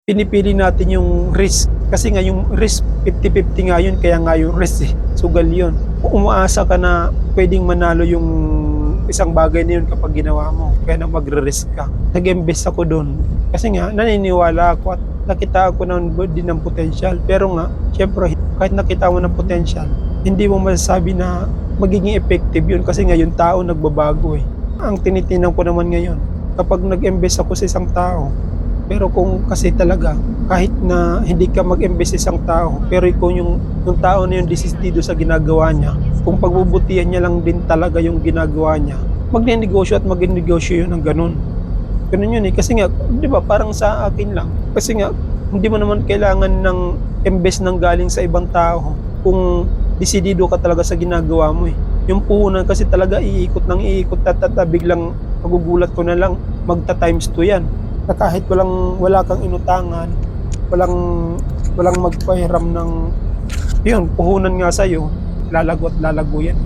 pinipili natin yung risk. Kasi nga yung risk 50-50 nga yun, kaya nga yung risk sugal yun. Kung umaasa ka na pwedeng manalo yung isang bagay na yun kapag ginawa mo, kaya na magre-risk ka. Nag-invest ako doon. Kasi nga naniniwala ako at nakita ko din ng potential. Pero nga, syempre, kahit nakita mo ng potential, hindi mo masasabi na magiging effective yun kasi nga yung tao nagbabago eh. Ang tinitingnan ko naman ngayon, kapag nag-invest ako sa isang tao, pero kung kasi talaga, kahit na hindi ka mag-invest sa isang tao, pero kung yung tao na yung desistido sa ginagawa niya, kung pagbubutihan niya lang din talaga yung ginagawa niya, magne-negosyo at magne-negosyo yun ng ganun. Ganun yun eh. Kasi nga, di ba, parang sa akin lang. Kasi nga, hindi mo naman kailangan ng invest ng galing sa ibang tao kung desidido ka talaga sa ginagawa mo eh. Yung puhunan kasi talaga iikot ng iikot at biglang magugulat ko na lang magta times 2 yan. Na kahit wala kang inutangan, walang magpahiram ng yun, puhunan nga sa'yo, lalago at lalago yan.